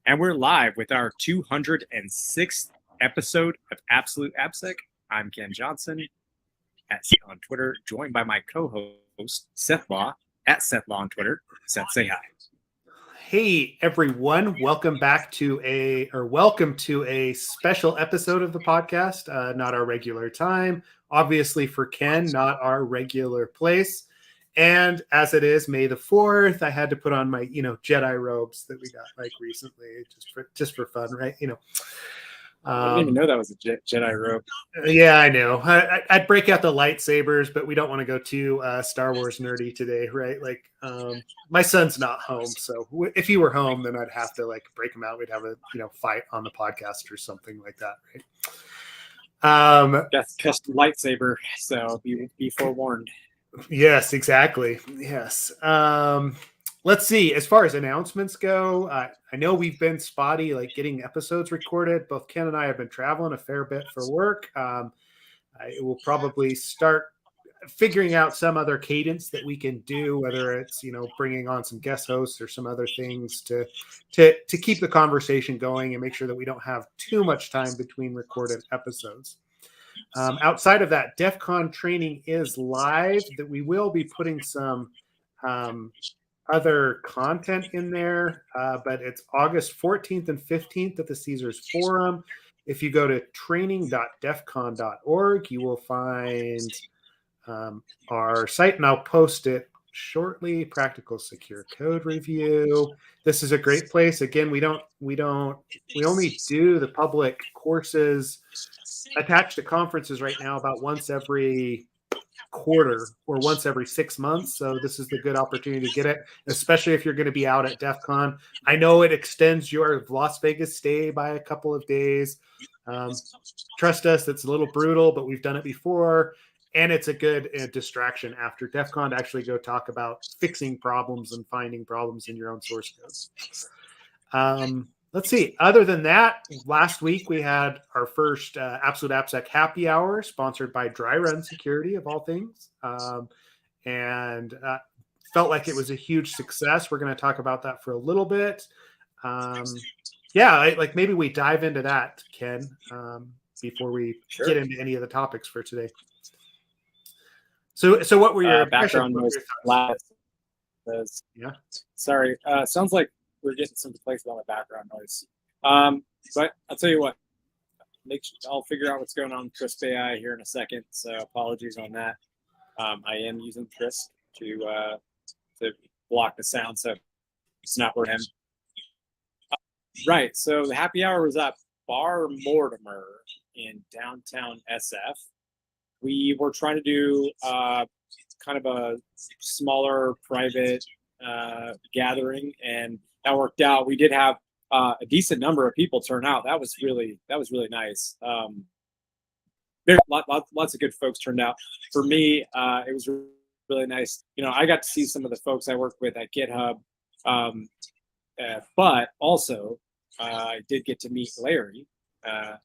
And we're live with our 206th episode of Absolute AppSec. I'm Ken Johnson on Twitter, joined by my co-host, Seth Law, at Seth Law on Twitter. Seth, say hi. Hey, everyone. Welcome to a special episode of the podcast. Not our regular time. Obviously for Ken, not our regular place. And as it is May the 4th, I had to put on my, Jedi robes that we got recently, just for fun, right? I didn't even know that was a Jedi robe. Yeah, I know. I'd break out the lightsabers, but we don't want to go too Star Wars nerdy today, right? My son's not home, so if he were home, then I'd have to break him out. We'd have a fight on the podcast or something like that, right? That's custom lightsaber, so be forewarned. Yes, exactly. Yes. Let's see. As far as announcements go, I know we've been spotty, getting episodes recorded. Both Ken and I have been traveling a fair bit for work. I will probably start figuring out some other cadence that we can do, whether it's bringing on some guest hosts or some other things to keep the conversation going and make sure that we don't have too much time between recorded episodes. Outside of that, DEF CON training is live. That we will be putting some other content in there, but it's August 14th and 15th at the Caesars Forum. If you go to training.defcon.org, you will find our site, and I'll post it shortly. Practical Secure Code Review. This is a great place. Again, we only do the public courses attached to conferences right now about once every quarter or once every 6 months. So this is the good opportunity to get it, especially if you're going to be out at DEF CON. I know it extends your Las Vegas stay by a couple of days. Trust us, it's a little brutal, but we've done it before. And it's a good distraction after DEF CON to actually go talk about fixing problems and finding problems in your own source code. Let's see. Other than that, last week we had our first Absolute AppSec Happy Hour, sponsored by Dry Run Security, of all things, and felt like it was a huge success. We're going to talk about that for a little bit. Maybe we dive into that, Ken, before we get into any of the topics for today. So what were your background noise? Yeah. Sorry. Sounds like we're getting some places on the background noise. But I'll tell you what. I'll figure out what's going on with Crisp AI here in a second. So apologies on that. I am using Crisp to block the sound, so it's not for him. Right. So the happy hour was at Bar Mortimer in downtown SF. We were trying to do kind of a smaller private gathering, and that worked out. We did have a decent number of people turn out. That was really nice. Lots of good folks turned out. For me, it was really nice. I got to see some of the folks I worked with at GitHub, but also I did get to meet Larry.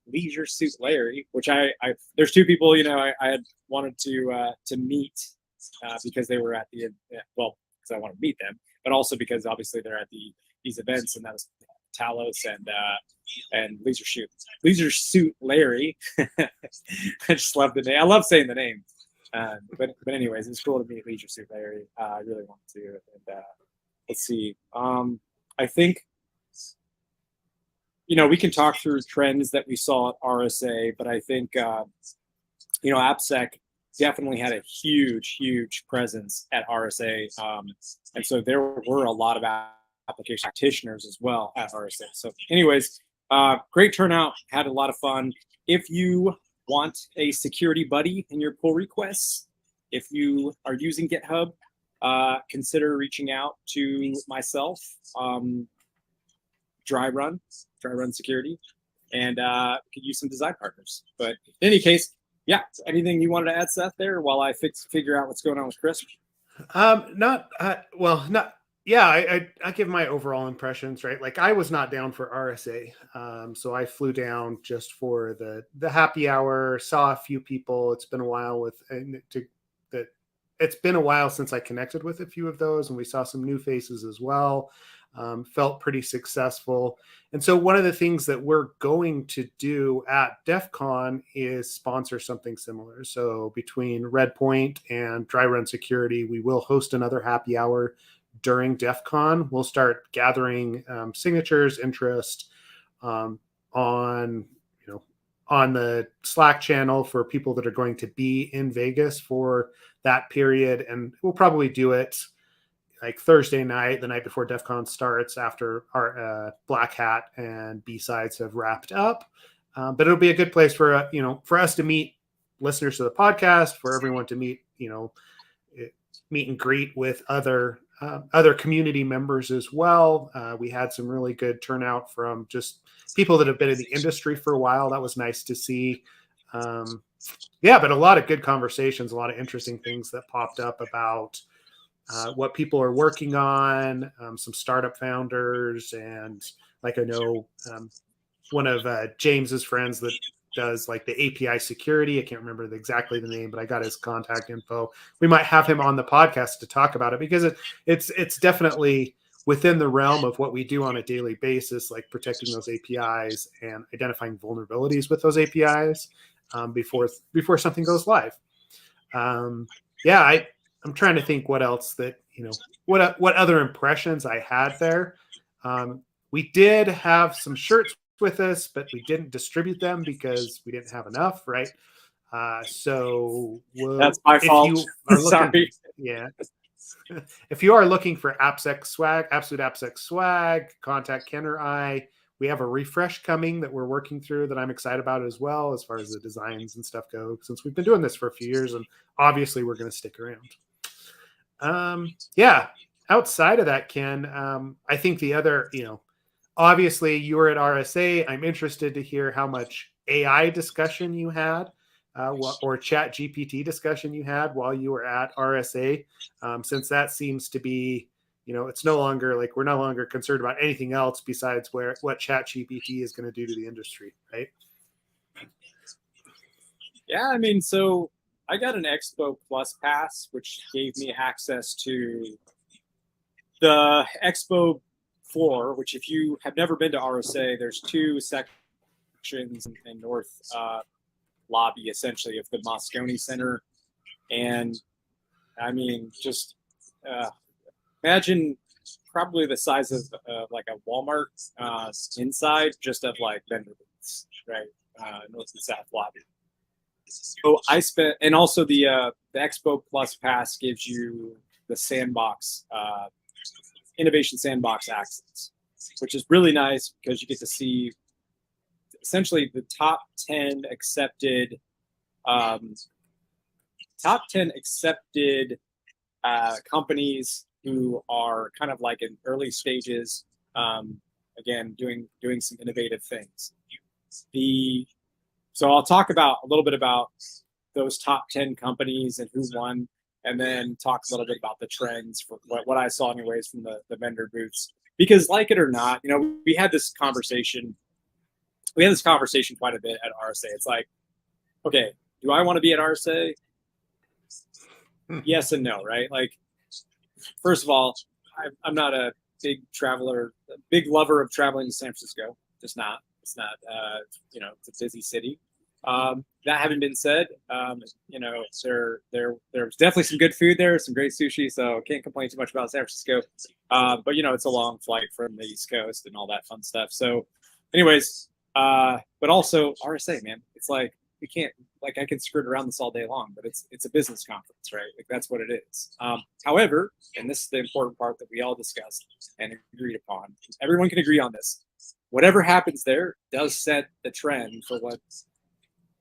Leisure Suit Larry, which I there's two people I had wanted to meet because they were at the because I want to meet them, but also because obviously they're at these events, and that was Talos and Leisure Suit Larry. I just love the name. I love saying the name. But anyways, it's cool to meet Leisure Suit Larry. I really wanted to, and let's see. I think. We can talk through trends that we saw at RSA, but I think, AppSec definitely had a huge presence at RSA. And so there were a lot of application practitioners as well at RSA. So anyways, great turnout, had a lot of fun. If you want a security buddy in your pull requests, if you are using GitHub, consider reaching out to myself. Dry Run Security, and could use some design partners. But in any case, anything you wanted to add, Seth, there while I figure out what's going on with Crisp? I give my overall impressions, right? I was not down for RSA, so I flew down just for the happy hour, saw a few people. It's been a while it's been a while since I connected with a few of those, and we saw some new faces as well. felt pretty successful. And so one of the things that we're going to do at DEF CON is sponsor something similar. So between Redpoint and Dry Run Security, we will host another happy hour during DEF CON. We'll start gathering signatures, interest on the Slack channel for people that are going to be in Vegas for that period. And we'll probably do it like Thursday night, the night before DEF CON starts, after our Black Hat and B-Sides have wrapped up. But it'll be a good place for, for us to meet listeners to the podcast, for everyone to meet and greet with other community members as well. We had some really good turnout from just people that have been in the industry for a while. That was nice to see. But a lot of good conversations, a lot of interesting things that popped up about what people are working on, some startup founders, and like I know one of James's friends that does like the API security. I can't remember exactly the name, but I got his contact info. We might have him on the podcast to talk about it, because it's definitely within the realm of what we do on a daily basis, like protecting those APIs and identifying vulnerabilities with those APIs before something goes live. I'm trying to think what else that, what other impressions I had there. We did have some shirts with us, but we didn't distribute them because we didn't have enough, right? So that's my fault. Sorry. Yeah. If you are looking for AppSec swag, absolute AppSec swag, contact Ken or I. We have a refresh coming that we're working through that I'm excited about as well, as far as the designs and stuff go, since we've been doing this for a few years, and obviously we're going to stick around. Outside of that, Ken, I think the other, obviously you were at RSA. I'm interested to hear how much AI discussion you had, or ChatGPT discussion you had while you were at RSA, since that seems to be, it's no longer like we're no longer concerned about anything else besides what ChatGPT is going to do to the industry, right? Yeah, I mean, so I got an Expo Plus pass, which gave me access to the Expo floor, which if you have never been to RSA, there's two sections in North lobby, essentially, of the Moscone Center. And I mean, just imagine probably the size of like a Walmart inside, just of like vendor booths, right? North and South lobby. So I spent, and also the Expo Plus pass gives you the sandbox, innovation sandbox access, which is really nice because you get to see essentially the top 10 accepted companies who are kind of like in early stages, again, doing some innovative things. So I'll talk about a little bit about those top 10 companies and who won, and then talk a little bit about the trends for what I saw anyways from the vendor booths. Because like it or not, we had this conversation quite a bit at RSA. It's like, okay, do I want to be at RSA? Yes and no, right? Like, first of all, I'm not a big lover of traveling to San Francisco. Just not. It's not, it's a busy city. That having been said, there's definitely some good food there, some great sushi, so can't complain too much about San Francisco. But it's a long flight from the East Coast and all that fun stuff. So anyways, but also RSA, man, it's like, we can't, like, I can skirt around this all day long, but it's a business conference, right? Like, that's what it is. However, and this is the important part that we all discussed and agreed upon, everyone can agree on this. Whatever happens there does set the trend for what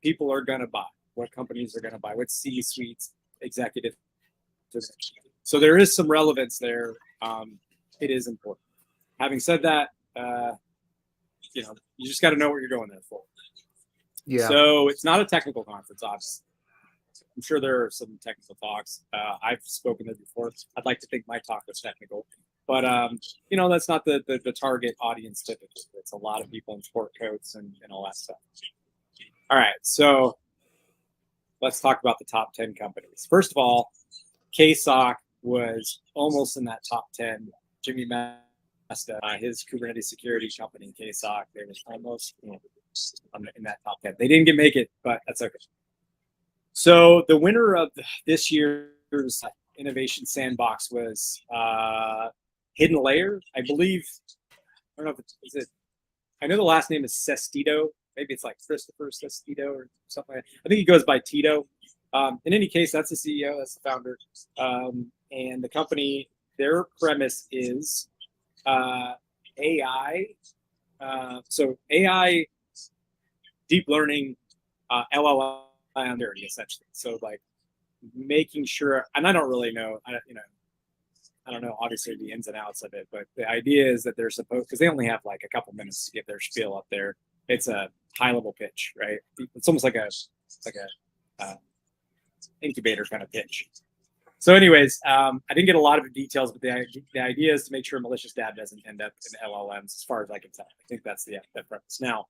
people are going to buy, what companies are going to buy, what C-suites, executives. So there is some relevance there. It is important. Having said that, you just got to know what you're going there for. Yeah. So it's not a technical conference, obviously. I'm sure there are some technical talks. I've spoken there before. I'd like to think my talk was technical. But, that's not the target audience typically. It's a lot of people in sport coats and all that stuff. All right, so let's talk about the top 10 companies. First of all, KSOC was almost in that top 10. Jimmy his Kubernetes security company, KSOC. They was almost in that top 10. They didn't make it, but that's okay. So the winner of this year's Innovation Sandbox was Hidden Layer, I believe. I don't know if is it. I know the last name is Sestito. Maybe it's like Christopher Sestito or something like that. I think he goes by Tito. In any case, that's the CEO, that's the founder. And the company, their premise is AI. So AI, deep learning, LLM essentially. So like making sure, and I don't really know, I don't know, obviously, the ins and outs of it, but the idea is that they're supposed, because they only have like a couple minutes to get their spiel up there. It's a high-level pitch, right? It's almost like a incubator kind of pitch. So, anyways, I didn't get a lot of the details, but the idea is to make sure malicious data doesn't end up in LLMs, as far as I can tell. I think that's the premise. Now,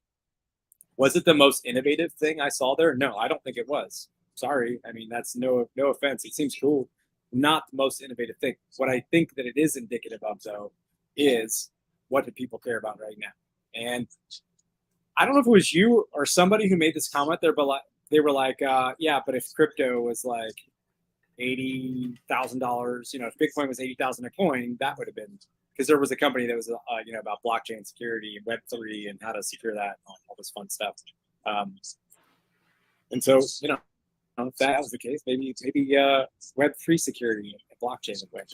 was it the most innovative thing I saw there? No, I don't think it was. Sorry, I mean that's no offense. It seems cool. Not the most innovative thing. What I think that it is indicative of, though, is what do people care about right now? And I don't know if it was you or somebody who made this comment there, but they were like, yeah, but if crypto was like $80,000, if Bitcoin was 80,000 a coin, that would have been, because there was a company that was, about blockchain security and Web3 and how to secure that and all this fun stuff. And so, if that was the case, maybe Web3 security and blockchain would win.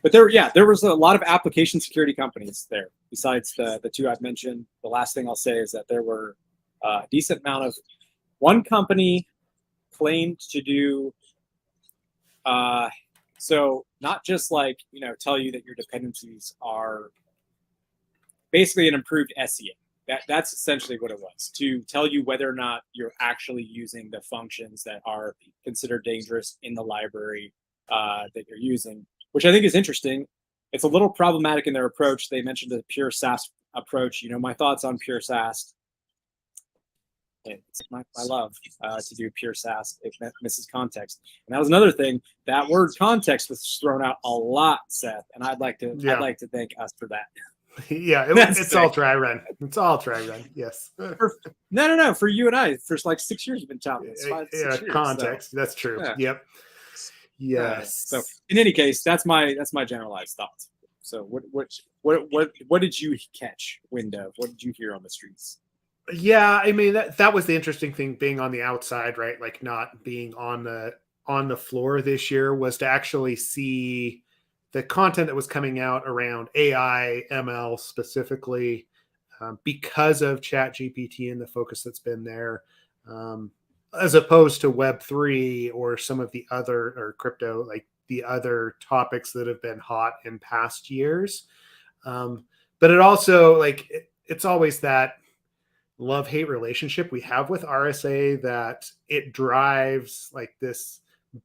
But there was a lot of application security companies there. Besides the two I've mentioned, the last thing I'll say is that there were a decent amount of, one company claimed to do, so not just like, tell you that your dependencies are basically an improved SEA. That's essentially what it was, to tell you whether or not you're actually using the functions that are considered dangerous in the library that you're using, which I think is interesting. It's a little problematic in their approach. They mentioned the pure SaaS approach. My thoughts on pure SaaS. It's my love to do pure SaaS. It misses context, and that was another thing. That word context was thrown out a lot, Seth, and I'd like to thank us for that. Yeah, it's all dry run. It's all dry run. Yes. No. For you and I, for like 6 years, we've been chatting. 6 years. Context. So. That's true. Yeah. Yep. Yes. So in any case, that's my generalized thoughts. So what did you catch wind of? What did you hear on the streets? Yeah, I mean that was the interesting thing, being on the outside, right? Like not being on the floor this year, was to actually see the content that was coming out around AI, ML specifically, because of ChatGPT and the focus that's been there, as opposed to Web3 or some of the other, or crypto, like the other topics that have been hot in past years. But it also, like, it's always that love-hate relationship we have with RSA, that it drives like this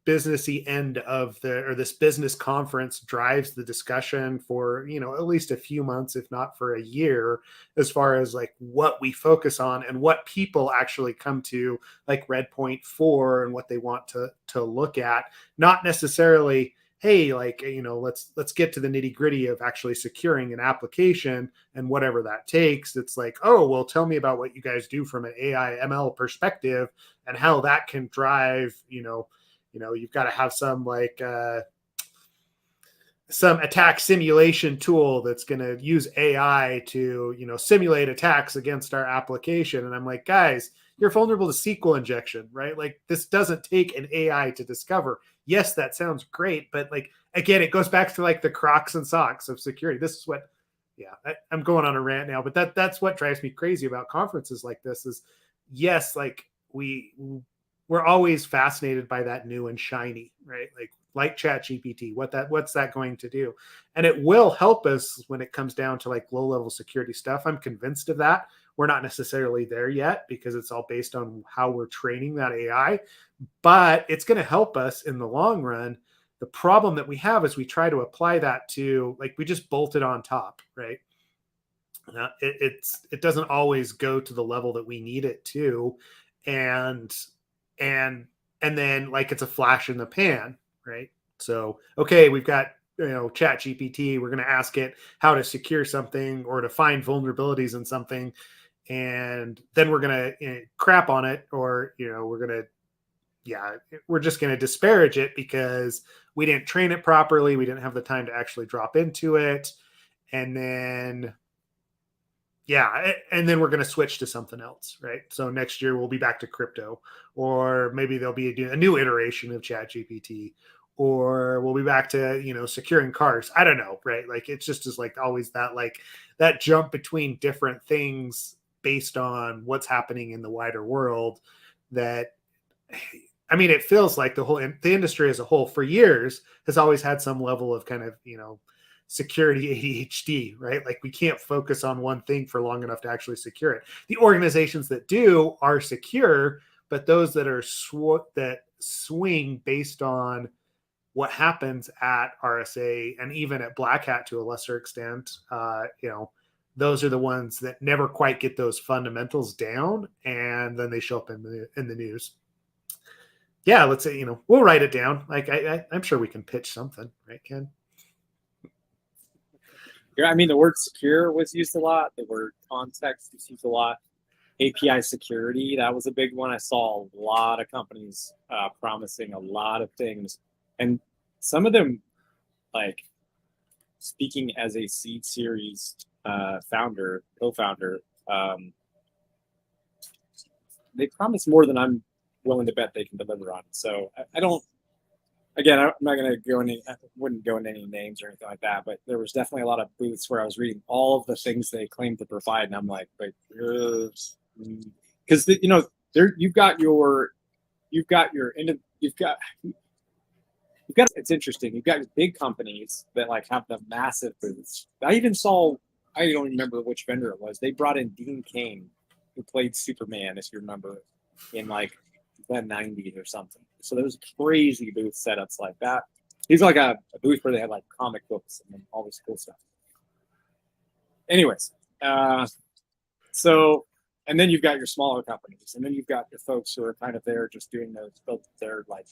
businessy end of this business conference drives the discussion for, at least a few months, if not for a year, as far as like what we focus on and what people actually come to, like Redpoint for, and what they want to look at, not necessarily, hey, like, let's get to the nitty gritty of actually securing an application and whatever that takes. It's like, oh, well, tell me about what you guys do from an AI ML perspective and how that can drive, you've got to have some like some attack simulation tool that's going to use AI to, simulate attacks against our application. And I'm like, guys, you're vulnerable to SQL injection, right? Like, this doesn't take an AI to discover. Yes, that sounds great, but like, again, it goes back to like the Crocs and socks of security. This is what, I'm going on a rant now, but that's what drives me crazy about conferences like this is, yes, like we're always fascinated by that new and shiny, right? Like ChatGPT, what's that going to do? And it will help us when it comes down to like low-level security stuff. I'm convinced of that. We're not necessarily there yet because it's all based on how we're training that AI, but it's going to help us in the long run. The problem that we have is we try to apply that to, like, we just bolt it on top, right? It doesn't always go to the level that we need it to. And then like it's a flash in the pan, right? So, okay, we've got ChatGPT. We're going to ask it how to secure something or to find vulnerabilities in something, and then we're going to crap on it, or we're just going to disparage it because we didn't train it properly. We didn't have the time to actually drop into it, and then we're going to switch to something else, right? So next year we'll be back to crypto, or maybe there'll be a new iteration of ChatGPT, or we'll be back to, securing cars. I don't know, right? Like it's just is like always that jump between different things based on what's happening in the wider world. That, I mean, it feels like the industry as a whole for years has always had some level of kind of, security ADHD, right? Like we can't focus on one thing for long enough to actually secure it. The organizations that do are secure, but those that are that swing based on what happens at RSA and even at Black Hat to a lesser extent, those are the ones that never quite get those fundamentals down, and then they show up in the news. Yeah, let's say, we'll write it down. Like I'm sure we can pitch something, right, Ken? Yeah, I mean, the word secure was used a lot. The word context was used a lot. API security, that was a big one. I saw a lot of companies promising a lot of things. And some of them, like speaking as a seed series co-founder, they promise more than I'm willing to bet they can deliver on. So I don't, again, I'm not going to go into, I wouldn't go into any names or anything like that, but there was definitely a lot of booths where I was reading all of the things they claimed to provide. And I'm like, because, it's interesting. You've got big companies that like have the massive booths. I don't remember which vendor it was. They brought in Dean Cain, who played Superman, if you remember, in like the 90s or something. So there was crazy booth setups like that. He's like a booth where they had like comic books and all this cool stuff. Anyways, and then you've got your smaller companies, and then you've got your folks who are kind of there just doing their like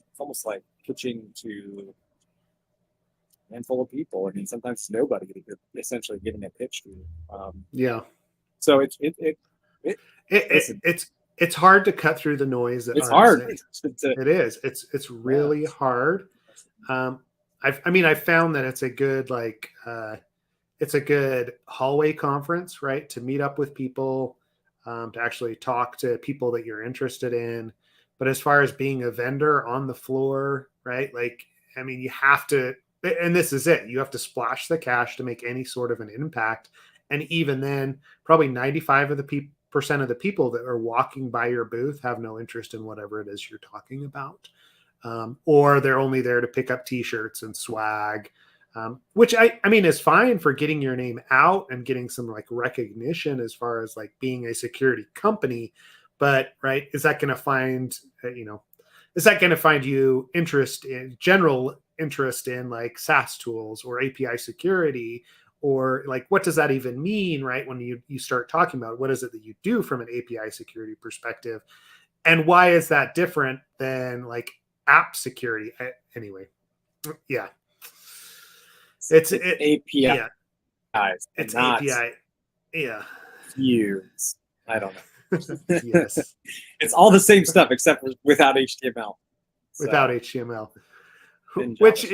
it's almost like pitching to a handful of people. I mean, sometimes it's nobody that you're essentially giving a pitch to. So it's hard to cut through the noise. It's hard. It is. It's really hard. I've found that it's a good it's a good hallway conference, right? To meet up with people, to actually talk to people that you're interested in. But as far as being a vendor on the floor, right? Like, I mean, you have to, and this is it. You have to splash the cash to make any sort of an impact. And even then, probably 95% of the people that are walking by your booth have no interest in whatever it is you're talking about. Or they're only there to pick up t-shirts and swag, which I mean is fine for getting your name out and getting some like recognition as far as like being a security company. But right, is that going to find you general interest in like SaaS tools or API security? Or like, what does that even mean, right? When you start talking about what is it that you do from an API security perspective, and why is that different than like app security? Anyway, yeah, it's API. Yeah, it's API. Yeah, views. I don't know. Yes, it's all the same stuff except without HTML. Without HTML. Which,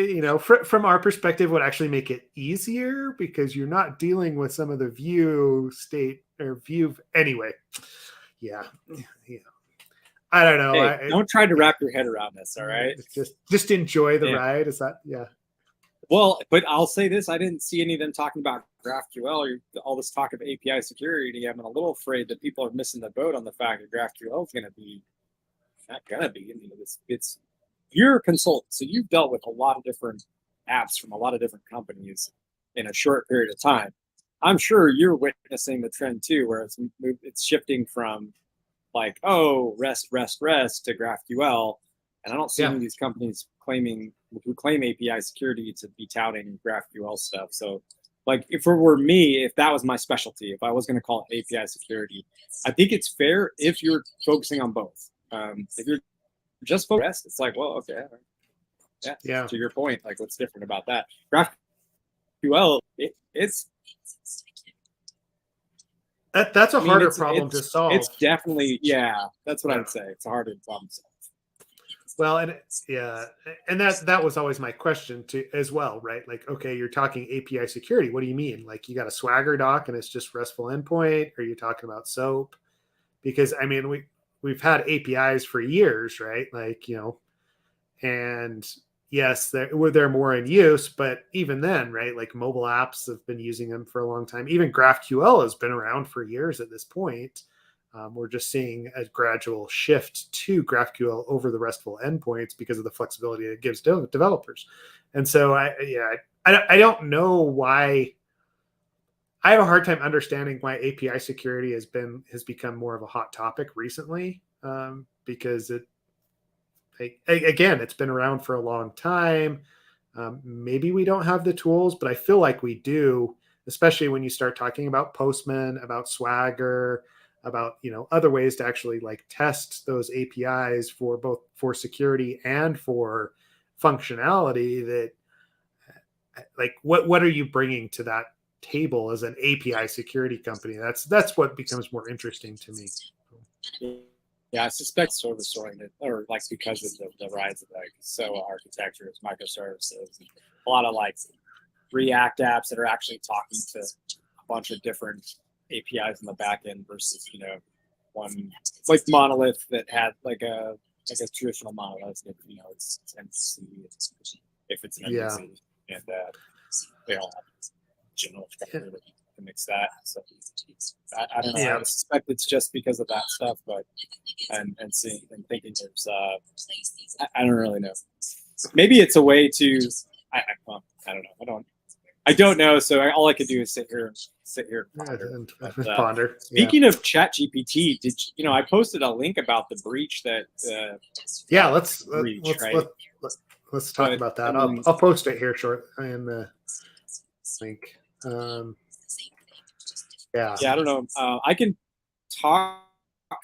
from our perspective, would actually make it easier because you're not dealing with some of the view state or view. Anyway, yeah. I don't know. Hey, don't try to wrap your head around this. All right. Just enjoy the ride. Is that, yeah. Well, but I'll say this: I didn't see any of them talking about GraphQL or all this talk of API security. I'm a little afraid that people are missing the boat on the fact that GraphQL is going to be not going to be. I mean, it's you're a consultant, so you've dealt with a lot of different apps from a lot of different companies in a short period of time. I'm sure you're witnessing the trend too, where it's shifting from like, oh, REST to GraphQL, and I don't see any of these companies who claim API security to be touting GraphQL stuff. So, like, if it were me, if that was my specialty, if I was going to call it API security, I think it's fair if you're focusing on both. If you're just focused, it's like, well, okay. Yeah. To your point, like what's different about that? GraphQL, it's That's a I mean, harder problem to solve. It's definitely, that's what I Yeah. would say. It's a harder problem to solve. Well, and that was always my question to as well, right? Like, okay, you're talking API security. What do you mean? Like, you got a Swagger doc and it's just RESTful endpoint? Or are you talking about SOAP? Because I mean, we've had APIs for years, right? Like, and yes, they're more in use, but even then, right? Like, mobile apps have been using them for a long time. Even GraphQL has been around for years at this point. We're just seeing a gradual shift to GraphQL over the RESTful endpoints because of the flexibility it gives developers. And so I don't know why. I have a hard time understanding why API security has become more of a hot topic recently, because again, it's been around for a long time. Maybe we don't have the tools, but I feel like we do, especially when you start talking about Postman, about Swagger, about other ways to actually like test those APIs for both for security and for functionality. That like what are you bringing to that table as an API security company? That's what becomes more interesting to me. Yeah, I suspect service oriented, or like because of the rise of like SOA architectures, microservices, a lot of like React apps that are actually talking to a bunch of different APIs in the back end versus one like monolith that had like a traditional monolith. It's MVC if it's an MVC, and they all have general structure to mix that. So I don't know. Yeah. I suspect it's just because of that stuff, but and seeing and thinking there's I don't really know. Maybe it's a way to I don't know. I don't know. So all I could do is sit here and ponder. And ponder. Speaking of ChatGPT, I posted a link about the breach that let's talk about that. I'll post it here short in the link. I don't know. I can talk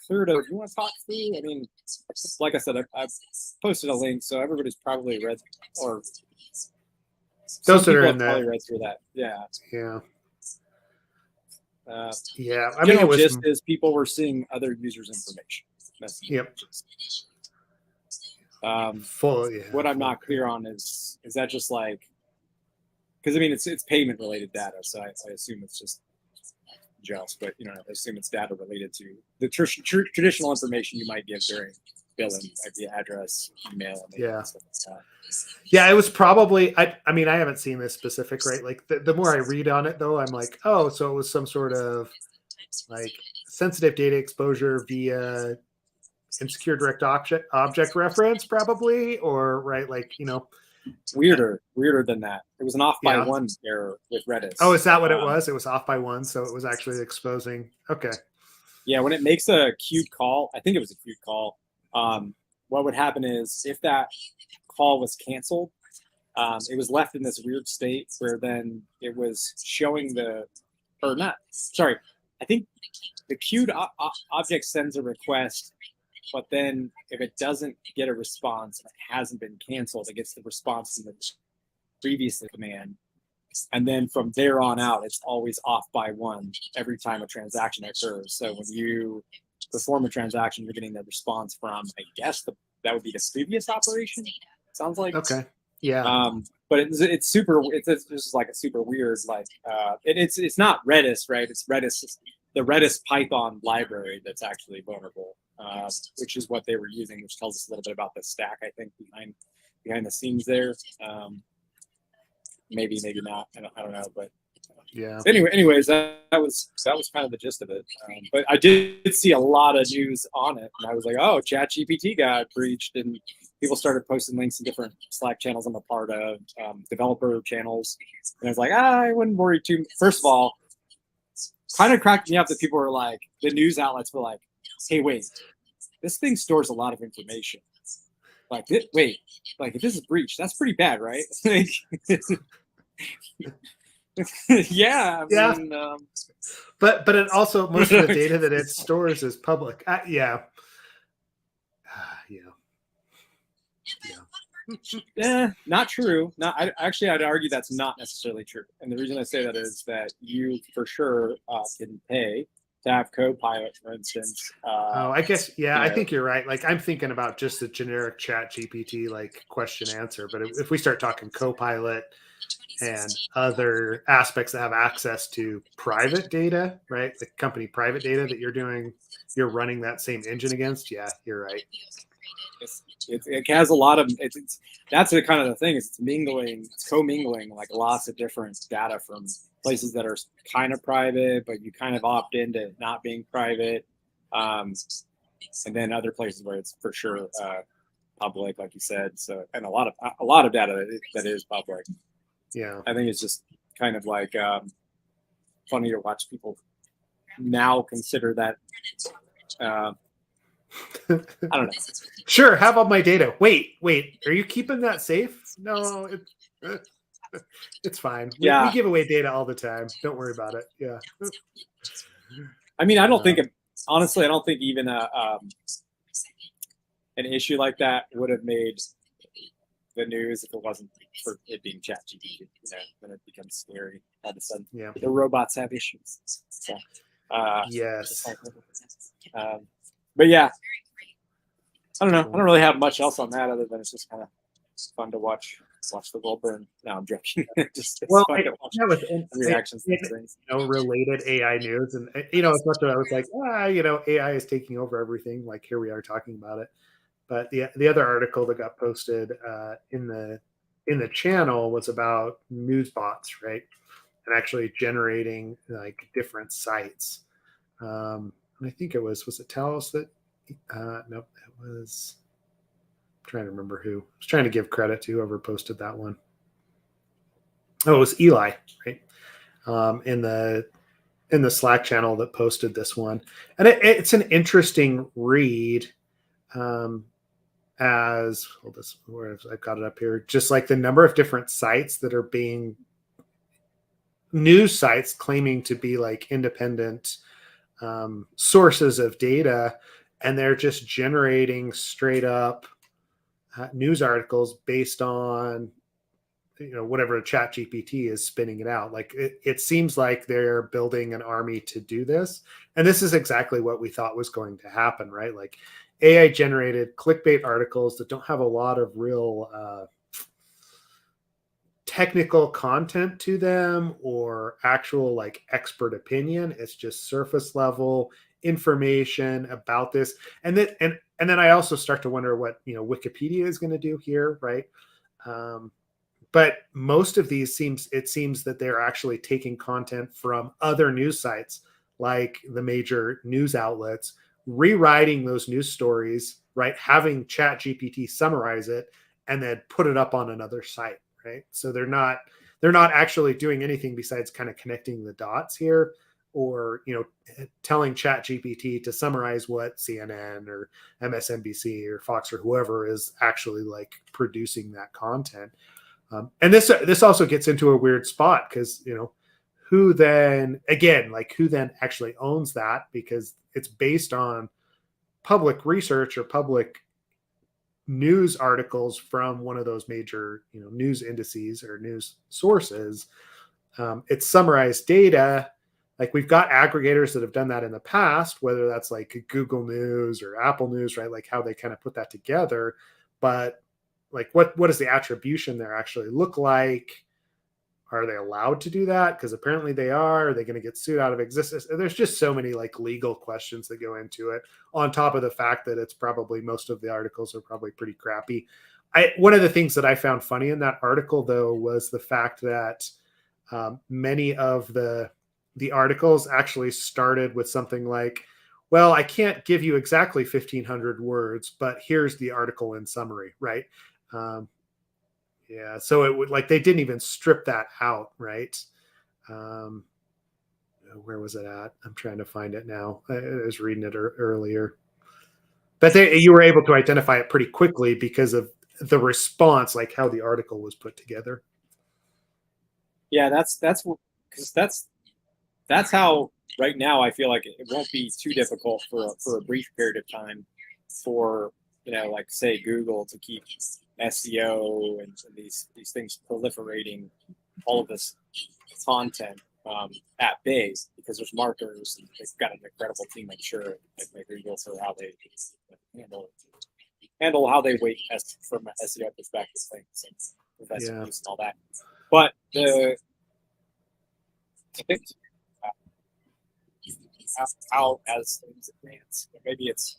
through it. If you want to talk through, I mean, like I said, I posted a link, so everybody's probably read or those that are in probably read through that. I mean, it was just as people were seeing other users' information. Yep. What I'm not clear on is that just like, because I mean it's payment related data, so I assume it's just but I assume it's data related to the traditional information you might give during billing, like the address, email, stuff like that. It was probably I mean, I haven't seen this specific, right? Like the more I read on it though, I'm like, oh, so it was some sort of like sensitive data exposure via insecure direct object reference, probably, or right, like weirder than that. It was an off by one error with Redis. Oh, is that what it was? It was off by one, so it was actually exposing. Okay. Yeah, when it makes a queued call, I think it was a queued call. What would happen is if that call was canceled, it was left in this weird state where then it was showing I think the queued object sends a request, but then if it doesn't get a response and it hasn't been canceled, it gets the response from the previous command. And then from there on out, it's always off by one every time a transaction occurs. So when you perform a transaction, you're getting the response from, I guess, that would be the previous operation. Sounds like. Okay. Yeah. But it's super. It's just like a super weird, like it's not Redis, right? It's Redis, the Redis Python library that's actually vulnerable, which is what they were using, which tells us a little bit about the stack, I think, behind the scenes there. Maybe not. I don't know, but Anyways, that was kind of the gist of it. But I did see a lot of news on it, and I was like, oh, ChatGPT got breached, and people started posting links in different Slack channels I'm a part of, developer channels, and I was like, I wouldn't worry too much. First of all, kind of cracked me up that people were like, the news outlets were like, hey, wait, this thing stores a lot of information. Like, wait, like if this is breached, that's pretty bad, right? Yeah. I mean, but it also, most of the data that it stores is public. Not true. I'd argue that's not necessarily true. And the reason I say that is that you for sure can pay to have Copilot, for instance. Oh, I guess, yeah, You I know, think you're right. Like I'm thinking about just the generic chat GPT like question answer. But if we start talking Copilot and other aspects that have access to private data, right? The company private data that you're running that same engine against. Yeah, you're right. it has a lot of that's the kind of the thing is it's commingling like lots of different data from places that are kind of private, but you kind of opt into not being private, and then other places where it's for sure public, like you said. So and a lot of data that is public. Yeah. I think it's just kind of like funny to watch people now consider that. I don't know. Sure, have all my data. Wait, are you keeping that safe? No, it's fine. We Yeah, give away data all the time. Don't worry about it. Yeah. I mean, I don't think honestly, I don't think even an issue like that would have made the news if it wasn't for it being ChatGPT. You know, then it becomes scary all of a sudden. Yeah. The robots have issues. So, Yes. But yeah, I don't know. I don't really have much else on that other than it's just kind of fun to watch the world burn. No, I'm joking. Just it's Well, fun to watch reactions to things. related AI news, and as much as I was like, AI is taking over everything. Like here we are talking about it, but the other article that got posted in the channel was about news bots, right, and actually generating like different sites. And I think it was it Talos that? Nope, it was. I'm trying to remember who. I was trying to give credit to whoever posted that one. Oh, it was Eli, right? In the Slack channel that posted this one, and it's an interesting read. As hold this, where I've got it up here, just like the number of different sites that are being news sites claiming to be like independent sources of data, and they're just generating straight up news articles based on whatever ChatGPT is spinning it out. Like it seems like they're building an army to do this, and this is exactly what we thought was going to happen, right? Like AI generated clickbait articles that don't have a lot of real technical content to them or actual like expert opinion. It's just surface level information about this, and then I also start to wonder what Wikipedia is going to do here, right? But most of these seems that they're actually taking content from other news sites, like the major news outlets, rewriting those news stories, right? Having ChatGPT summarize it and then put it up on another site, right? So they're not actually doing anything besides kind of connecting the dots here, or telling ChatGPT to summarize what CNN or MSNBC or Fox or whoever is actually like producing that content. And this also gets into a weird spot because who then actually owns that, because it's based on public research or public news articles from one of those major news indices or news sources. It's summarized data. Like we've got aggregators that have done that in the past, whether that's like Google News or Apple News, right? Like how they kind of put that together. But like what does the attribution there actually look like? Are they allowed to do that? Because apparently they are. Are they going to get sued out of existence? And there's just so many like legal questions that go into it, on top of the fact that it's probably most of the articles are probably pretty crappy. One of the things that I found funny in that article though was the fact that many of the articles actually started with something like, well, I can't give you exactly 1,500 words, but here's the article in summary, right? Yeah, so it would like they didn't even strip that out, right? Where was it at? I'm trying to find it now. I was reading it earlier, but you were able to identify it pretty quickly because of the response, like how the article was put together. Yeah, that's because that's how right now I feel like it won't be too difficult for a brief period of time for like say Google to keep SEO and these things proliferating all of this content at bay because there's marketers and they've got an incredible team, I'm sure, at Google for how they handle how they weight from an SEO perspective things and investment use and all that. But I think how as things advance, maybe it's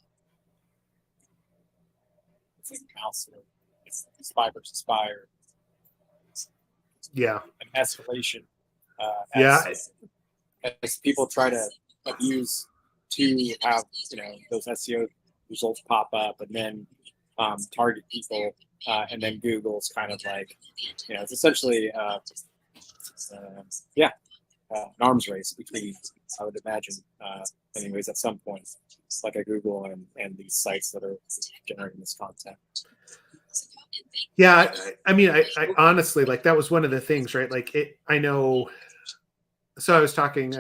like mouse or spy versus spy or an escalation as people try to abuse to have those SEO results pop up and then target people and then Google's kind of like it's essentially an arms race between, I would imagine, anyways, at some point, like a Google and these sites that are generating this content. Yeah, I mean, I honestly, like, that was one of the things, right? Like, I know. So I was talking.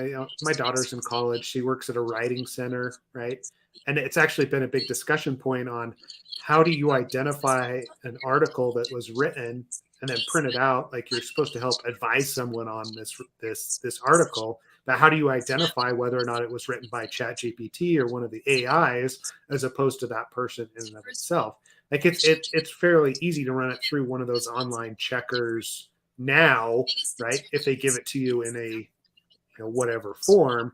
My daughter's in college. She works at a writing center, right? And it's actually been a big discussion point on how do you identify an article that was written and then print it out. Like, you're supposed to help advise someone on this article, but how do you identify whether or not it was written by ChatGPT or one of the AIs as opposed to that person in and of itself? Like, it's fairly easy to run it through one of those online checkers now, right? If they give it to you in a whatever form.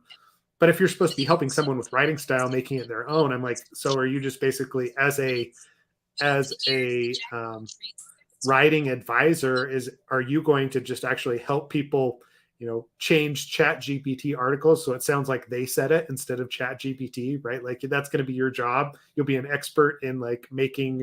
But if you're supposed to be helping someone with writing style, making it their own, I'm like, so are you just basically as a writing advisor, are you going to just actually help people, change ChatGPT articles so it sounds like they said it instead of ChatGPT, right? Like, that's going to be your job. You'll be an expert in like making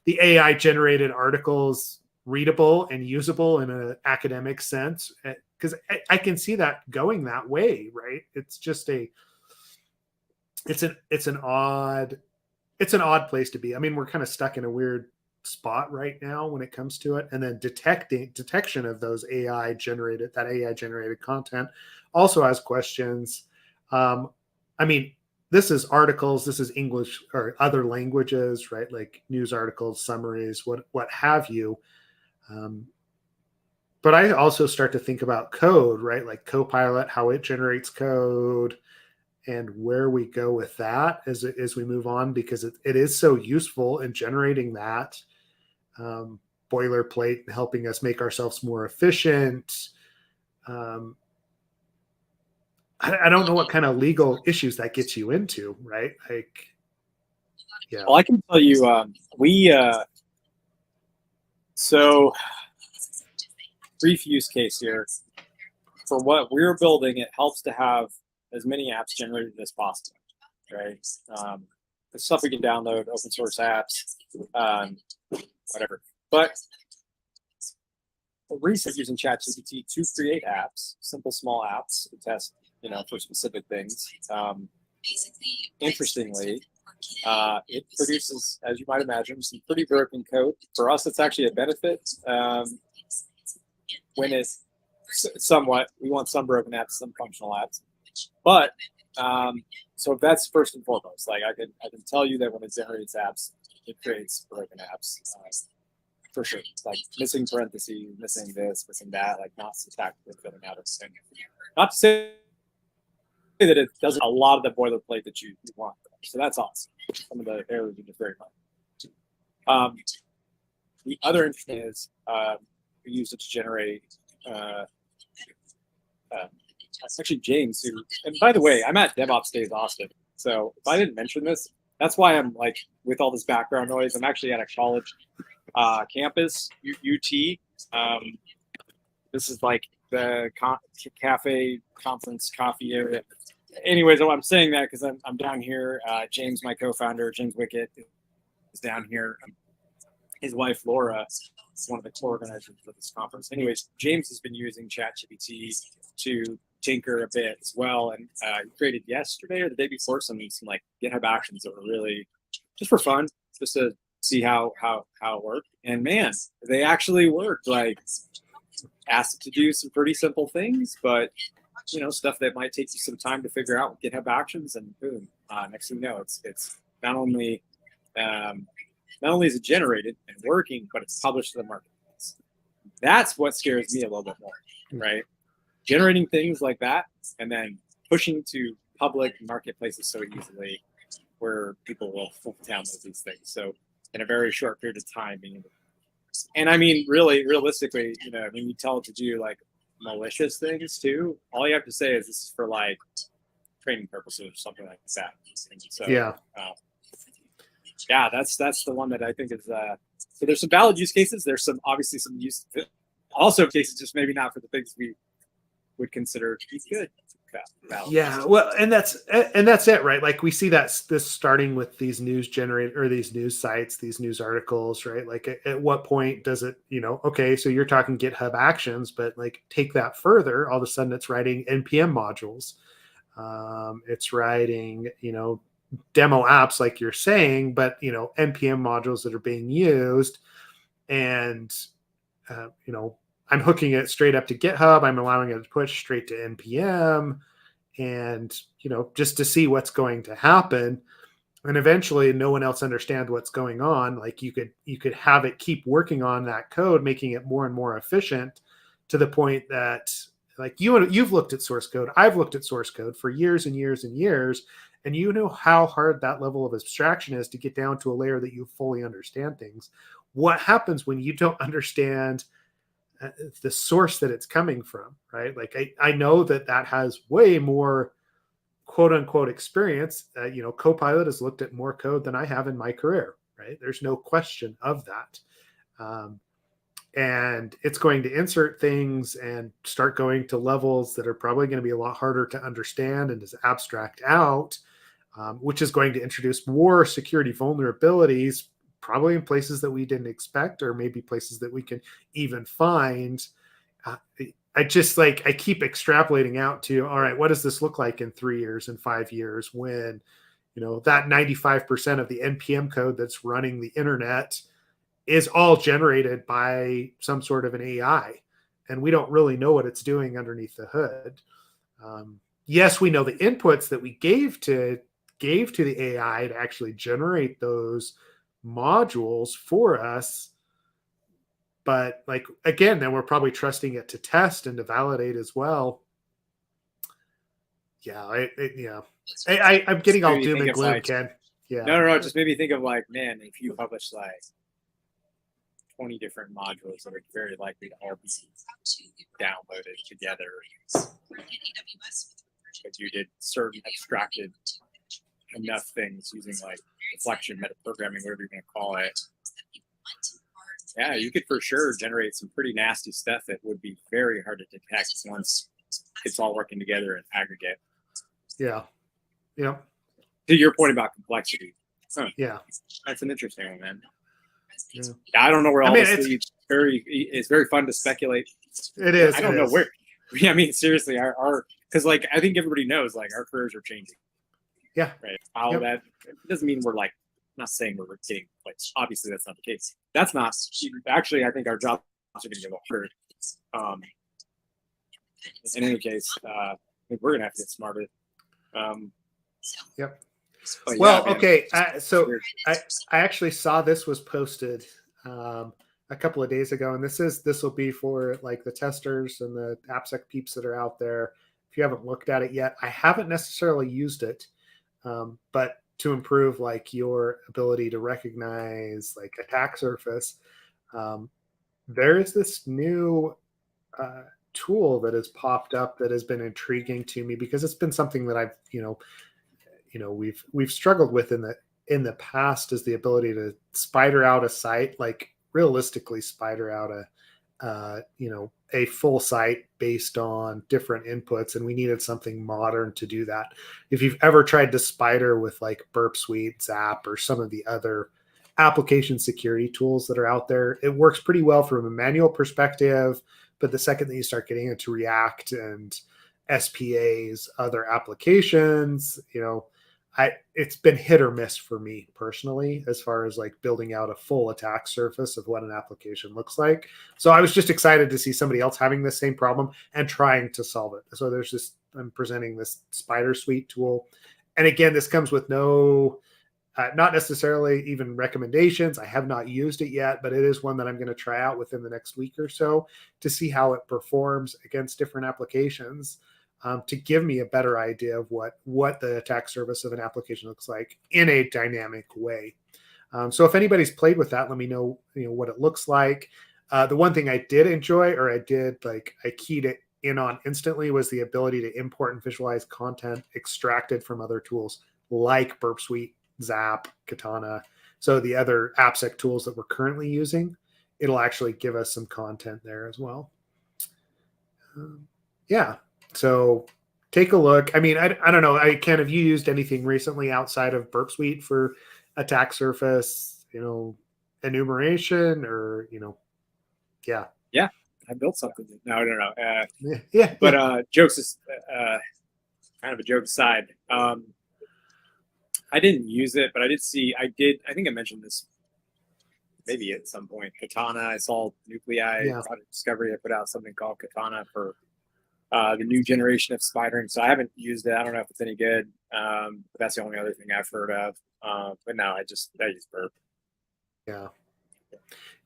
the AI generated articles readable and usable in an academic sense, because I can see that going that way, right? It's just it's an odd place to be. I mean, we're kind of stuck in a weird spot right now when it comes to it, and then detection of those AI generated content also has questions. I mean, this is articles, this is English or other languages, right? Like news articles, summaries, what have you. But I also start to think about code, right? Like Copilot, how it generates code, and where we go with that as we move on, because it is so useful in generating that boilerplate, helping us make ourselves more efficient. I don't know what kind of legal issues that gets you into, right? Like, yeah. Well, I can tell you, so brief use case here. For what we're building, it helps to have as many apps generated as possible, right? The stuff we can download, open source apps, whatever. But recently using ChatGPT to create apps, simple, small apps to test, for specific things. Interestingly, it produces, as you might imagine, some pretty broken code. For us, it's actually a benefit. When it's somewhat, we want some broken apps, some functional apps. But so that's first and foremost. Like I can tell you that when it generates apps, it creates broken apps for sure. Like missing parentheses, missing this, missing that, like not syntactically filling out everything. Not to say that it doesn't a lot of the boilerplate that you want. So that's awesome. Some of the errors are just very fun. The other interesting is we use it to generate. Actually, James, and by the way, I'm at DevOps Days Austin. So if I didn't mention this, that's why I'm like with all this background noise. I'm actually at a college campus, UT. This is like the cafe conference coffee area. Anyways, I'm saying that because I'm down here. James, my co-founder, James Wickett, is down here. His wife Laura is one of the co-organizers for this conference. Anyways, James has been using ChatGPT to tinker a bit as well, and he created yesterday or the day before some like GitHub actions that were really just for fun, just to see how it worked. And man, they actually worked. Like asked it to do some pretty simple things, but stuff that might take you some time to figure out with GitHub actions, and boom, next thing you know, it's not only not only is it generated and working, but it's published to the marketplace. That's what scares me a little bit more, right? Generating things like that and then pushing to public marketplaces so easily where people will download these things. So in a very short period of time, and I mean, really, realistically, when you tell it to do like malicious things too, all you have to say is this is for like training purposes or something like that. So Yeah. Yeah, that's the one that I think is. So there's some valid use cases. There's obviously some use, also cases just maybe not for the things we would consider to be good. Yeah, well, and that's it, right? Like we see this starting with these news these news sites, these news articles, right? Like at what point does it, okay, so you're talking GitHub Actions, but like take that further, all of a sudden it's writing NPM modules, it's writing, demo apps like you're saying, but NPM modules that are being used, and I'm hooking it straight up to GitHub. I'm allowing it to push straight to NPM, and just to see what's going to happen. And eventually, no one else understands what's going on. Like you could have it keep working on that code, making it more and more efficient, to the point that like you've looked at source code. I've looked at source code for years and years and years, and you know how hard that level of abstraction is to get down to a layer that you fully understand things. What happens when you don't understand the source that it's coming from, right? Like I know that has way more quote unquote experience. Copilot has looked at more code than I have in my career, right? There's no question of that. And it's going to insert things and start going to levels that are probably going to be a lot harder to understand and just abstract out, which is going to introduce more security vulnerabilities, probably in places that we didn't expect, or maybe places that we can even find. I keep extrapolating out to, all right, what does this look like in 3 years and 5 years when, that 95% of the NPM code that's running the internet is all generated by some sort of an AI, and we don't really know what it's doing underneath the hood. Yes, we know the inputs that we gave to the AI to actually generate those modules for us, but like again, then we're probably trusting it to test and to validate as well. Yeah, I'm getting all doom and gloom, Ken. Yeah, no, just made me think of like, man, if you publish like 20 different modules that are very likely to all be downloaded together, but you did certain abstracted enough things using like reflection, metaprogramming, whatever you're going to call it. Yeah, you could for sure generate some pretty nasty stuff that would be very hard to detect once it's all working together in aggregate. Yeah. Yeah. To your point about complexity. Huh. Yeah. That's an interesting one, man. Yeah. I don't know where all this leads. It's very fun to speculate. It is. I don't know where. I mean, seriously, our because like I think everybody knows like our careers are changing. Yeah. Right. How that doesn't mean we're like, I'm not saying we're getting like, obviously that's not the case. That's not actually, I think our jobs are going to get harder. In any case, I think we're going to have to get smarter. Yep. Well, yeah, okay. So I actually saw this was posted a couple of days ago, and this will be for like the testers and the AppSec peeps that are out there. If you haven't looked at it yet, I haven't necessarily used it, but to improve like your ability to recognize like attack surface, there is this new tool that has popped up that has been intriguing to me, because it's been something that I've we've struggled with in the past, is the ability to spider out a site, like realistically spider out a full site based on different inputs, and we needed something modern to do that. If you've ever tried to spider with like Burp Suite, Zap, or some of the other application security tools that are out there, it works pretty well from a manual perspective, but the second that you start getting into React and SPA's other applications, it's been hit or miss for me personally, as far as like building out a full attack surface of what an application looks like. So I was just excited to see somebody else having the same problem and trying to solve it. So I'm presenting this Spider Suite tool. And again, this comes with no not necessarily even recommendations. I have not used it yet, but it is one that I'm going to try out within the next week or so to see how it performs against different applications, to give me a better idea of what the attack surface of an application looks like in a dynamic way. So if anybody's played with that, let me know, what it looks like. The one thing I did enjoy, or I keyed it in on instantly, was the ability to import and visualize content extracted from other tools like Burp Suite, Zap, Katana. So the other AppSec tools that we're currently using, it'll actually give us some content there as well. Yeah. So take a look. I mean, I don't know. Ken, have you used anything recently outside of Burp Suite for attack surface, enumeration, or, yeah. Yeah, I built something. No. Yeah. But jokes is kind of a joke aside. I didn't use it, but I did see. I think I mentioned this maybe at some point. Katana. I saw Nuclei Product Discovery. I put out something called Katana for the new generation of spidering. So I haven't used it. I don't know if it's any good. But that's the only other thing I've heard of. But no, I use Burp. Yeah.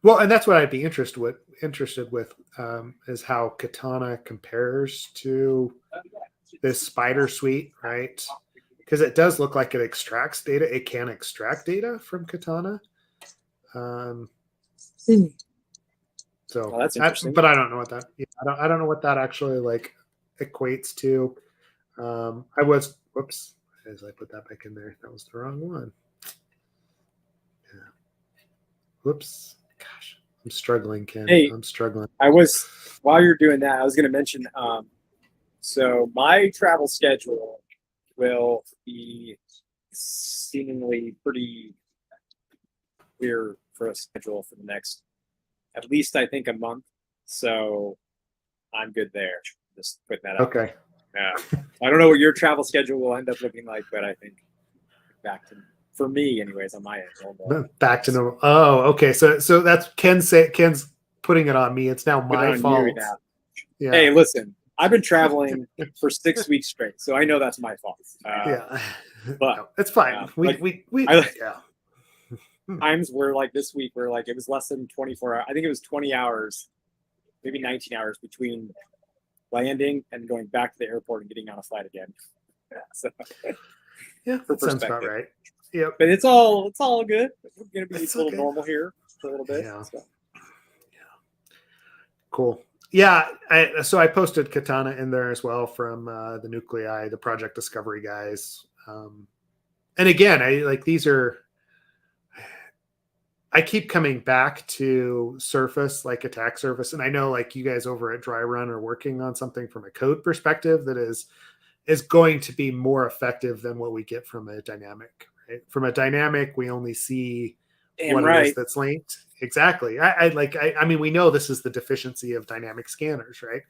Well, and that's what I'd be interested with is how Katana compares to this spider suite, right? Because it does look like it extracts data. It can extract data from Katana. So that's interesting. But I don't know what that. I don't know what that actually equates to. Whoops. As I put that back in there, that was the wrong one. Yeah. Whoops. Gosh, I'm struggling, Ken. Hey, I'm struggling. While you're doing that, I was going to mention. So my travel schedule will be seemingly pretty clear for a schedule for the next, at least I think, a month. So I'm good there. Just putting that out. Okay. Yeah. I don't know what your travel schedule will end up looking like, but I think for me, anyways, on my end. Normal. Back to normal. Oh, okay. So that's Ken's putting it on me. It's now my fault. Yeah. Hey, listen, I've been traveling for 6 weeks straight, so I know that's my fault. Yeah, but no, it's fine. Times where this week where it was less than 24 hours. I think it was 20 hours, maybe 19 hours between landing and going back to the airport and getting on a flight again. So, yeah, that sounds about right. Yeah, but it's all good. We're gonna be a little normal here for a little bit. Yeah. So. Cool. Yeah, so I posted Katana in there as well from the Nuclei, the project discovery guys. And again, I keep coming back to Surface, like attack surface. And I know you guys over at Dry Run are working on something from a code perspective that is going to be more effective than what we get from a dynamic, right? From a dynamic, we only see what it is that's linked. Exactly. I mean, we know this is the deficiency of dynamic scanners, right?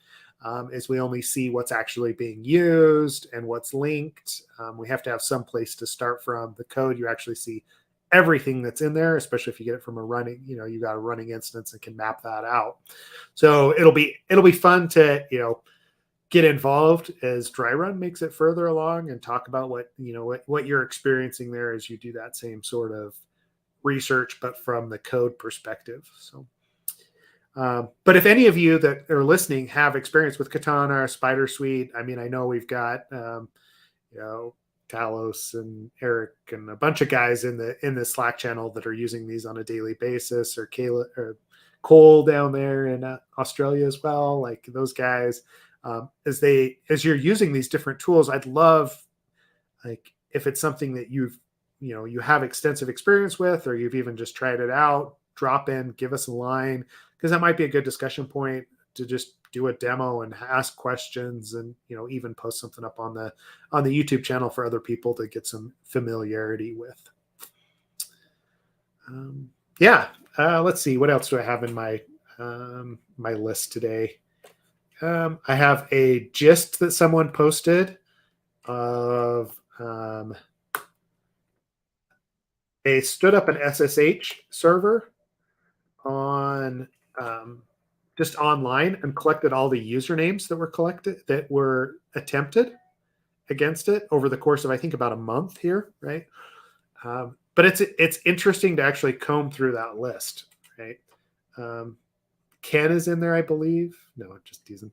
Is we only see what's actually being used and what's linked. We have to have some place to start from. The code, you actually see everything that's in there, especially if you get it from a running, you got a running instance and can map that out. So it'll be fun to, get involved as Dry Run makes it further along and talk about what you're experiencing there as you do that same sort of research, but from the code perspective. So, but if any of you that are listening have experience with Katana or Spider Suite, I mean, I know we've got, Talos and Eric and a bunch of guys in the Slack channel that are using these on a daily basis, or Kayla or Cole down there in Australia as well. Those guys, as you're using these different tools, I'd love, if it's something that you have extensive experience with, or you've even just tried it out, drop in, give us a line, because that might be a good discussion point to just do a demo and ask questions, and even post something up on the YouTube channel for other people to get some familiarity with. Let's see, what else do I have in my my list today? I have a gist that someone posted of they stood up an SSH server on just online and collected all the usernames that were attempted against it over the course of, I think, about a month here, right? but it's interesting to actually comb through that list, right? Ken is in there, I believe. No, just teasing.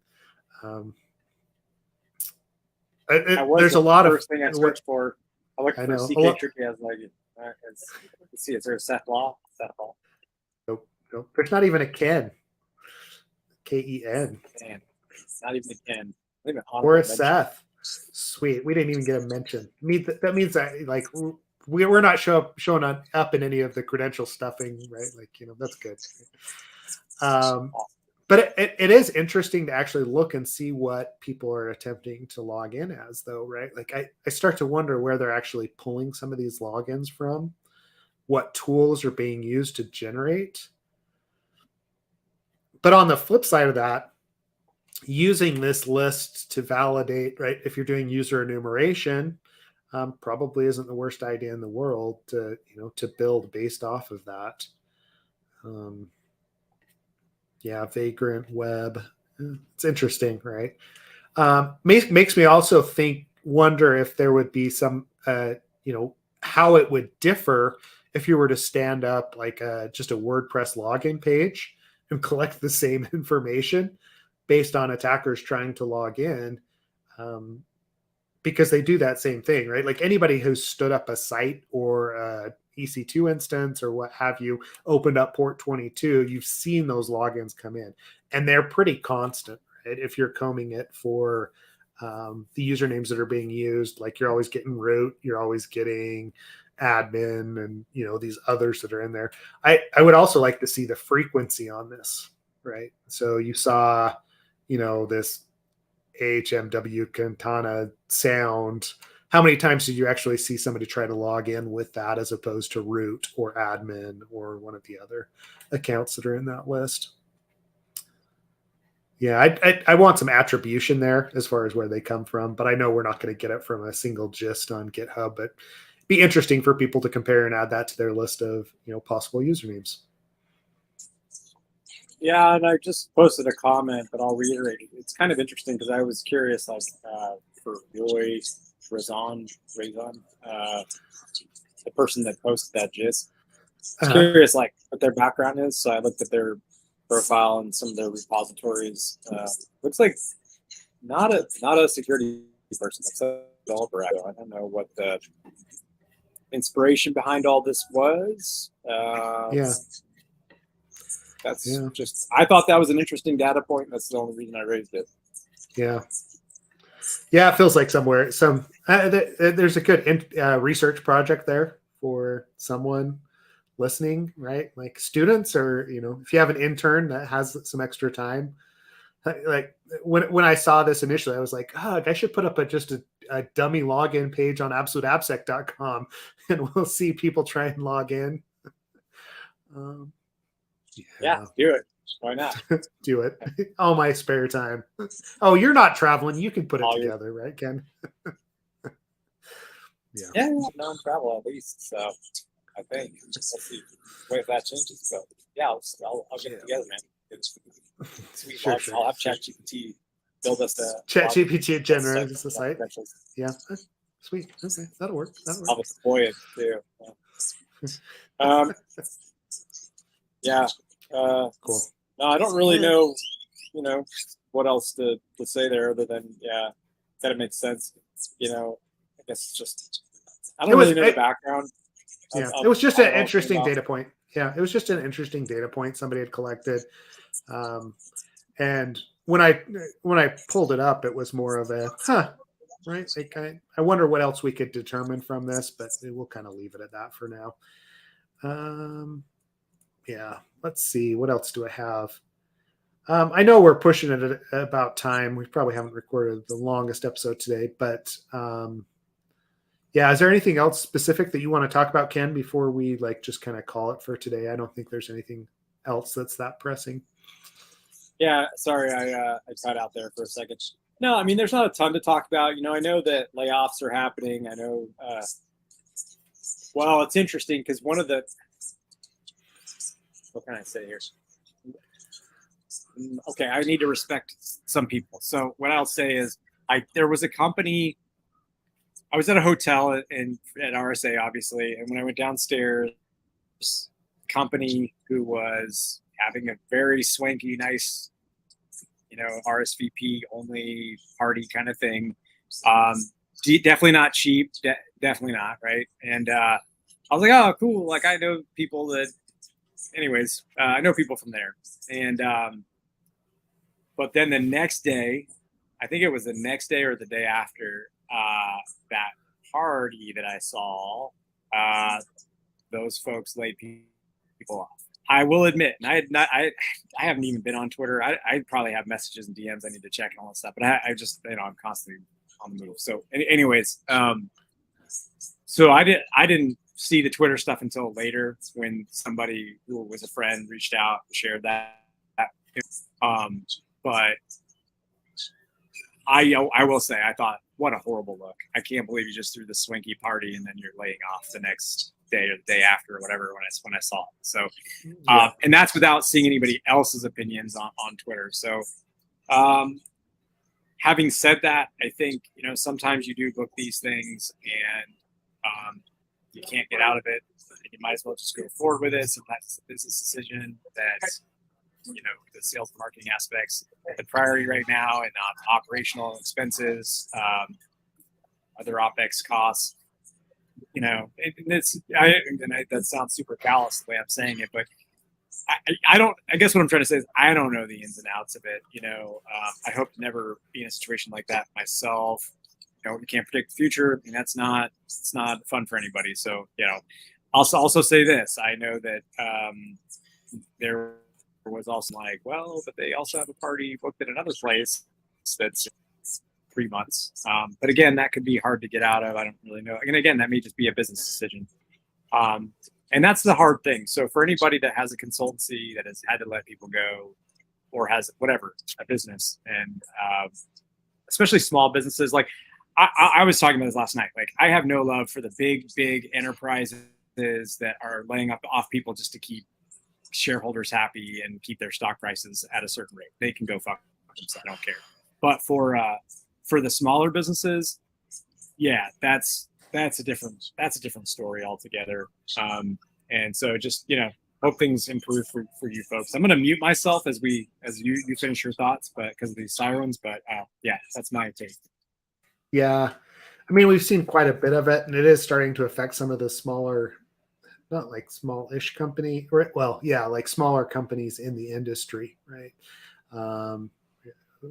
There's a lot of first thing I searched for. I looked for CK Tricky. I was like, let's see, is there a Seth Law? Seth Law? Nope. There's not even a Ken. Ken. Not even a Ken. Or a Seth. Sweet. We didn't even get a mention. That means that like we're not showing up in any of the credential stuffing, right? Like, that's good. But it is interesting to actually look and see what people are attempting to log in as, though, right? Like I start to wonder where they're actually pulling some of these logins from, what tools are being used to generate. But on the flip side of that, using this list to validate, right, if you're doing user enumeration, probably isn't the worst idea in the world to build based off of that. Vagrant web. It's interesting, right? Makes me also wonder if there would be some, how it would differ if you were to stand up like just a WordPress login page and collect the same information based on attackers trying to log in, because they do that same thing, right? Like anybody who's stood up a site or a EC2 instance or what have you, opened up port 22, you've seen those logins come in, and they're pretty constant, right? If you're combing it for the usernames that are being used, like you're always getting root, you're always getting admin, and these others that are in there. I would also like to see the frequency on this, right? So you saw, this HMW Katana sound. How many times did you actually see somebody try to log in with that as opposed to root or admin or one of the other accounts that are in that list? Yeah, I want some attribution there as far as where they come from, but I know we're not going to get it from a single gist on GitHub, but it'd be interesting for people to compare and add that to their list of possible usernames. Yeah, and I just posted a comment, but I'll reiterate it. It's kind of interesting because I was curious, like for Roy Razan, the person that posted that gist. I was curious, like what their background is. So I looked at their profile and some of their repositories. Looks like not a security person. Looks like a developer. I don't know what the inspiration behind all this was. That's just, I thought that was an interesting data point. That's the only reason I raised it. Yeah, it feels like there's a good research project there for someone listening, right? Like students, or if you have an intern that has some extra time. Like when I saw this initially, I was like, I should put up just a dummy login page on absoluteappsec.com, and we'll see people try and log in. Yeah, do it. Why not? Do it. All my spare time. Oh, you're not traveling. You can put it together, right, Ken? Yeah, non-travel at least. So I think let's see. Wait if that changes. But yeah, I'll get it together, man. It's sweet. Sure. I'll have ChatGPT build us a ChatGPT generates the site. Yeah, sweet. Okay, that'll work. I'll deploy it too. Yeah. Cool. No, I don't really know, what else to say there other than, that it makes sense. I guess it's just, I don't really know the background. It was just an interesting data point. Yeah, it was just an interesting data point somebody had collected. And when I pulled it up, it was more of a, right? Like I wonder what else we could determine from this, but we'll kind of leave it at that for now. Let's see. What else do I have? I know we're pushing it at about time. We probably haven't recorded the longest episode today, but is there anything else specific that you want to talk about, Ken, before we just kind of call it for today? I don't think there's anything else that's that pressing. Yeah, sorry, I got out there for a second. No, I mean, there's not a ton to talk about. I know that layoffs are happening. I know, well, it's interesting because one of the, what can I say here? Okay, I need to respect some people. So what I'll say is, there was a company, I was at a hotel at RSA, obviously, and when I went downstairs, company who was having a very swanky, nice, RSVP only party kind of thing. Definitely not cheap. Definitely not, right? And I was like, oh, cool. Like I know people that, anyways, I know people from there. And but then the next day, I think it was the next day or the day after that party that I saw, those folks laid people off. I will admit, and I haven't even been on Twitter. I probably have messages and DMs I need to check and all that stuff, but I just, I'm constantly on the move. So anyways, so I didn't see the Twitter stuff until later when somebody who was a friend reached out, shared that. But I will say, I thought, what a horrible look. I can't believe you just threw the swanky party and then you're laying off the next day or the day after or whatever when I saw it. So, and that's without seeing anybody else's opinions on Twitter. So, having said that, I think, sometimes you do book these things and you can't get out of it. You might as well just go forward with it. Sometimes it's a business decision that, the sales and marketing aspects, the priority right now, and operational expenses, other OpEx costs. That sounds super callous the way I'm saying it, but I don't. I guess what I'm trying to say is I don't know the ins and outs of it. I hope to never be in a situation like that myself. You can't predict the future, and it's not fun for anybody. So, I'll also say this: I know that there was also like, well, but they also have a party booked at another place that's 3 months. But again, that could be hard to get out of. I don't really know. And again, that may just be a business decision. And that's the hard thing. So for anybody that has a consultancy that has had to let people go or has whatever, a business, and especially small businesses, like I was talking about this last night. Like I have no love for the big enterprises that are laying off people just to keep shareholders happy and keep their stock prices at a certain rate. They can go fuck themselves. I don't care. But for the smaller businesses, yeah, that's a different story altogether. And so just, hope things improve for you folks. I'm going to mute myself as you finish your thoughts, but because of these sirens, but yeah, that's my take. Yeah. I mean, we've seen quite a bit of it, and it is starting to affect some of the smaller, not like small-ish company, or like smaller companies in the industry, right?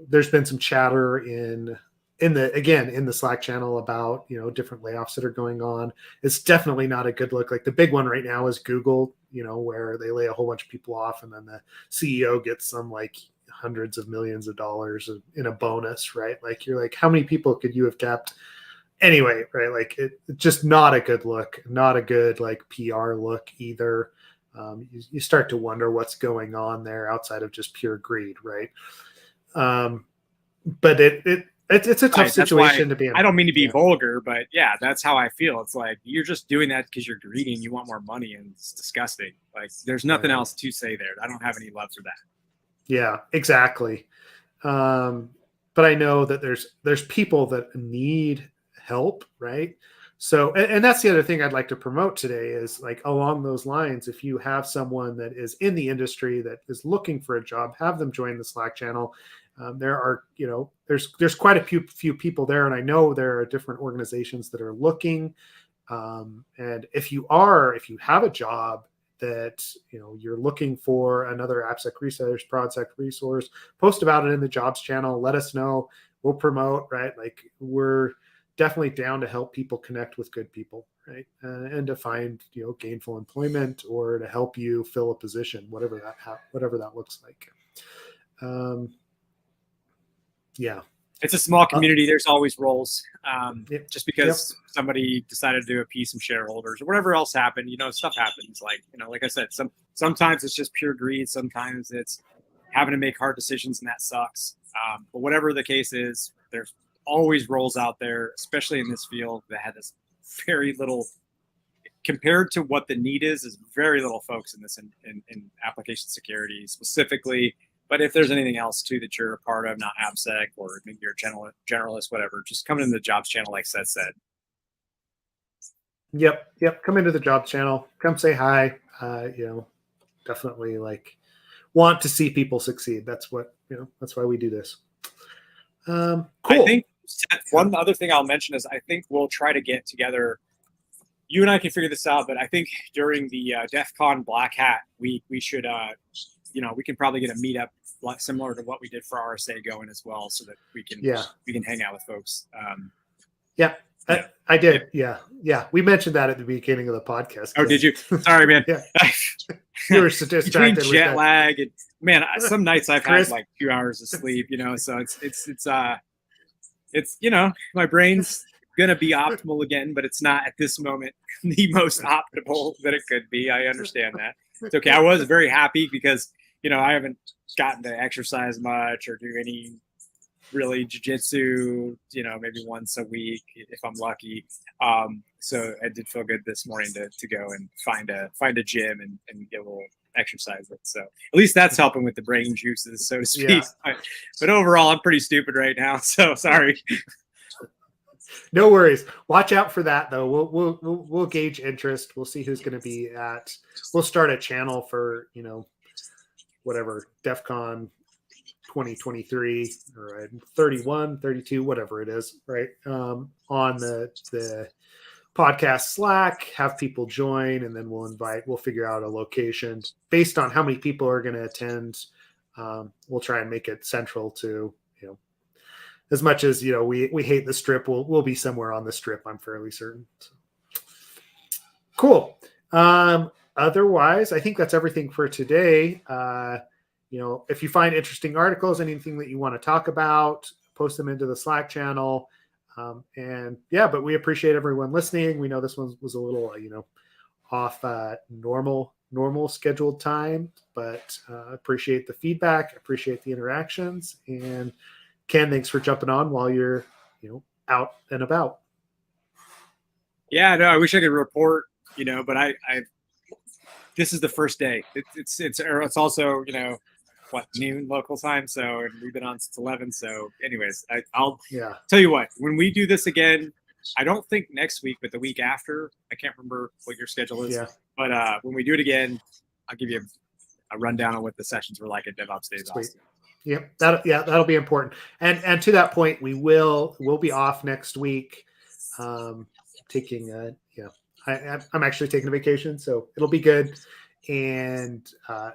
There's been some chatter in the Slack channel about, different layoffs that are going on. It's definitely not a good look. Like the big one right now is Google, where they lay a whole bunch of people off and then the CEO gets some like hundreds of millions of dollars in a bonus, right? Like you're like, how many people could you have kept? Anyway, right? Like it's just not a good look, not a good like PR look either. You start to wonder what's going on there outside of just pure greed, right? But it's a tough situation to be in. I don't mean to be vulgar, but yeah, that's how I feel. It's like you're just doing that because you're greedy and you want more money, and it's disgusting. Like there's nothing else to say there. I don't have any love for that. Yeah, exactly. But I know that there's people that need help, right? So, and that's the other thing I'd like to promote today is like along those lines, if you have someone that is in the industry that is looking for a job, have them join the Slack channel. There are, there's quite a few people there, and I know there are different organizations that are looking. And if you have a job that, you're looking for another AppSec research project resource, post about it in the jobs channel. Let us know. We'll promote, right? Like we're definitely down to help people connect with good people, right? And to find, gainful employment or to help you fill a position, whatever that looks like. Yeah. It's a small community. There's always roles. Just because somebody decided to appease some shareholders or whatever else happened, stuff happens. Like, like I said, sometimes it's just pure greed. Sometimes it's having to make hard decisions, and that sucks. But whatever the case is, there's always roles out there, especially in this field that had this very little compared to what the need is very little folks in this in application security specifically. But if there's anything else too that you're a part of, not AppSec or maybe you're a generalist, whatever, just come into the jobs channel like Seth said. Yep. Come into the job channel. Come say hi. Definitely want to see people succeed. That's why we do this. Cool. I think one other thing I'll mention is I think we'll try to get together. You and I can figure this out, but I think during the DEF CON Black Hat, we should, we can probably get a meetup similar to what we did for RSA going as well, so that we can hang out with folks. I did. Yeah. We mentioned that at the beginning of the podcast. Oh, did you? Sorry, man. Yeah. You were so distracted between jet lag and man, some nights I've Chris, had like 2 hours of sleep. So it's my brain's gonna be optimal again, but it's not at this moment the most optimal that it could be. I understand that. It's okay. I was very happy because I haven't gotten to exercise much or do any really jiu-jitsu, maybe once a week if I'm lucky. So it did feel good this morning to go and find a gym and get a little exercise with. So at least that's helping with the brain juices, so to speak. Yeah. But overall, I'm pretty stupid right now. So sorry. No worries. Watch out for that though. We'll gauge interest. We'll see who's going to be at. We'll start a channel for whatever DEF CON 2023 or 31, 32, whatever it is, right? On the podcast Slack, have people join, and then we'll figure out a location based on how many people are going to attend. We'll try and make it central to, as much as, we hate the strip, we'll be somewhere on the strip, I'm fairly certain. So. Cool. Otherwise, I think that's everything for today. If you find interesting articles, anything that you want to talk about, post them into the Slack channel. But we appreciate everyone listening. We know this one was a little, off normal scheduled time, but appreciate the feedback, appreciate the interactions. And Ken, thanks for jumping on while you're, out and about. Yeah, no, I wish I could report, but I this is the first day. It's also, noon local time. So, and we've been on since 11. So anyways, I'll tell you what, when we do this again, I don't think next week, but the week after, I can't remember what your schedule is, but when we do it again, I'll give you a rundown on what the sessions were like at DevOps Days. Austin. Yep. That'll be important. And to that point, we'll be off next week. Taking I'm actually taking a vacation, so it'll be good. And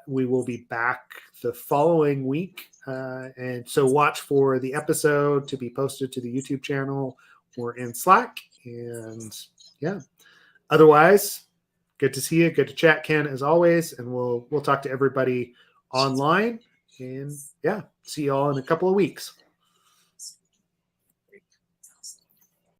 we will be back the following week. And so watch for the episode to be posted to the YouTube channel or in Slack. And otherwise, good to see you. Good to chat, Ken, as always. And we'll talk to everybody online. And see you all in a couple of weeks.